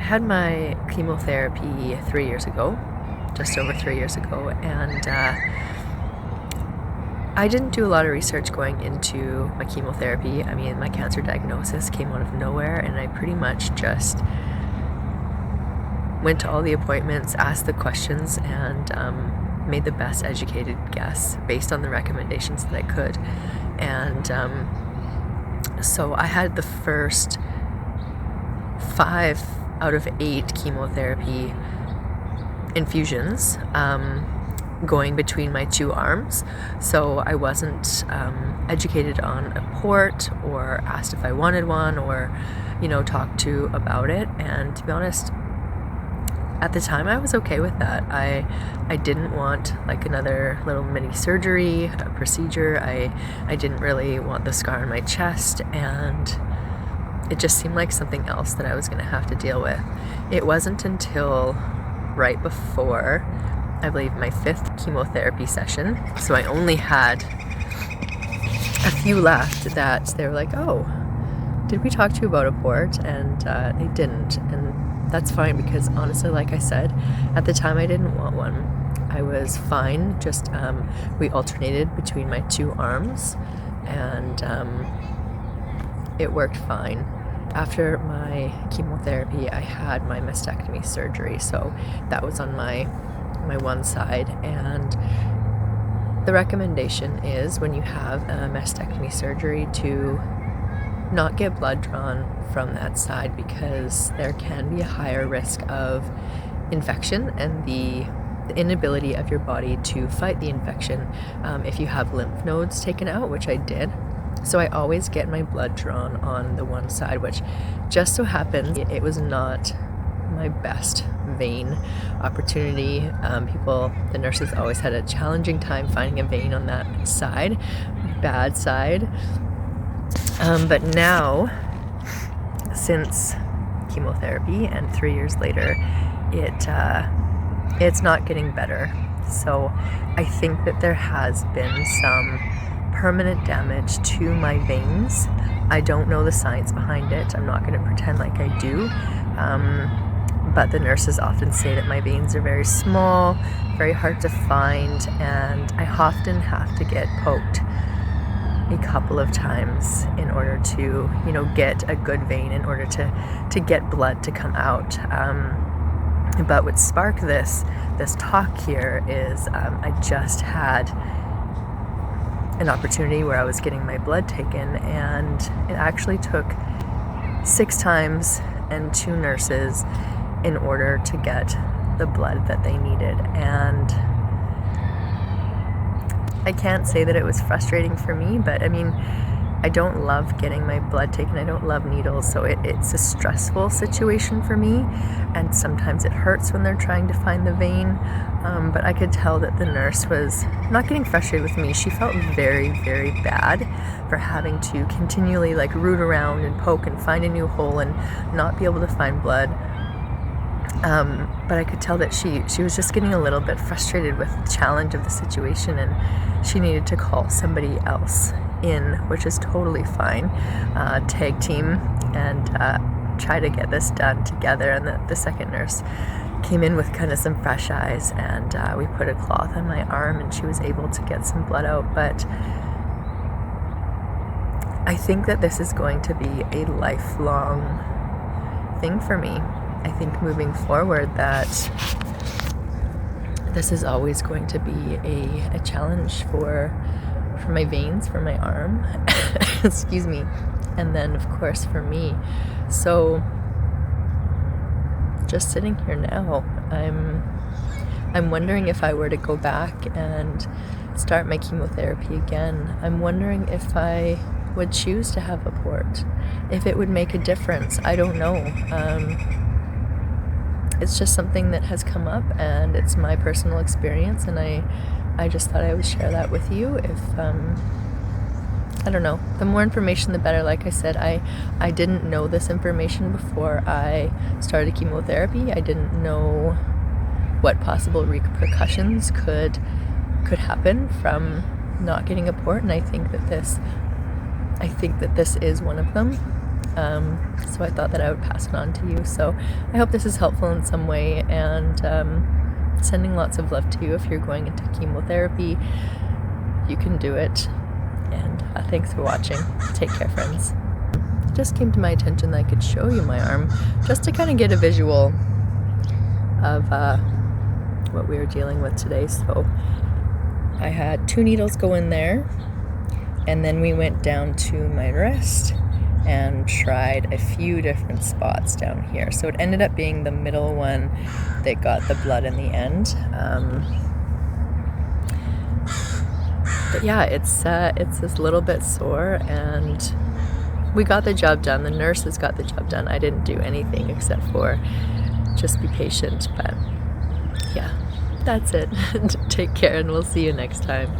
had my chemotherapy 3 years ago, just over 3 years ago, and I didn't do a lot of research going into my chemotherapy. I mean, my cancer diagnosis came out of nowhere, and I pretty much just went to all the appointments, asked the questions, and made the best educated guess based on the recommendations that I could. And so I had the first 5 out of 8 chemotherapy infusions going between my 2 arms. So I wasn't educated on a port or asked if I wanted one or, talked to about it. And to be honest, at the time I was okay with that. I didn't want like another little mini surgery, a procedure. I didn't really want the scar on my chest, and it just seemed like something else that I was going to have to deal with. It wasn't until right before, I believe, my 5th chemotherapy session, so I only had a few left, that they were like, oh, did we talk to you about a port? And they didn't, and that's fine, because honestly, like I said, at the time I didn't want one. I was fine, just we alternated between my 2 arms, and it worked fine. After my chemotherapy, I had my mastectomy surgery, so that was on my one side, and the recommendation is when you have a mastectomy surgery to not get blood drawn from that side, because there can be a higher risk of infection and the inability of your body to fight the infection if you have lymph nodes taken out, which I did. So I always get my blood drawn on the one side, which just so happened it was not my best vein opportunity. The nurses always had a challenging time finding a vein on that side, bad side. But now, since chemotherapy and 3 years later, it's not getting better. So I think that there has been some permanent damage to my veins. I don't know the science behind it. I'm not going to pretend like I do. But the nurses often say that my veins are very small, very hard to find, and I often have to get poked a couple of times in order to, get a good vein, in order to get blood to come out. But what sparked this talk here is I just had an opportunity where I was getting my blood taken, and it actually took 6 times and 2 nurses in order to get the blood that they needed. And I can't say that it was frustrating for me, but I mean, I don't love getting my blood taken. I don't love needles, so it's a stressful situation for me, and sometimes it hurts when they're trying to find the vein. But I could tell that the nurse was not getting frustrated with me. She felt very, very bad for having to continually root around and poke and find a new hole and not be able to find blood. But I could tell that she was just getting a little bit frustrated with the challenge of the situation, and she needed to call somebody else in, which is totally fine. Tag team and try to get this done together. And the second nurse came in with kind of some fresh eyes, and we put a cloth on my arm, and she was able to get some blood out. But I think that this is going to be a lifelong thing for me. I think moving forward that this is always going to be a challenge for my veins, for my arm, excuse me, and then of course for me. So just sitting here now, I'm wondering if I were to go back and start my chemotherapy again, I'm wondering if I would choose to have a port, if it would make a difference. I don't know. It's just something that has come up, and it's my personal experience, and I just thought I would share that with you. If I don't know, the more information the better. Like I said, I didn't know this information before I started chemotherapy. I didn't know what possible repercussions could happen from not getting a port, and I think that this is one of them. So I thought that I would pass it on to you. So I hope this is helpful in some way, and sending lots of love to you. If you're going into chemotherapy, you can do it. And thanks for watching. Take care, friends. It just came to my attention that I could show you my arm just to kind of get a visual of what we were dealing with today. So I had 2 needles go in there, and then we went down to my wrist and tried a few different spots down here. So it ended up being the middle one that got the blood in the end. But yeah, it's this little bit sore, and we got the job done. The nurses got the job done. I didn't do anything except for just be patient. But yeah, that's it. Take care, and we'll see you next time.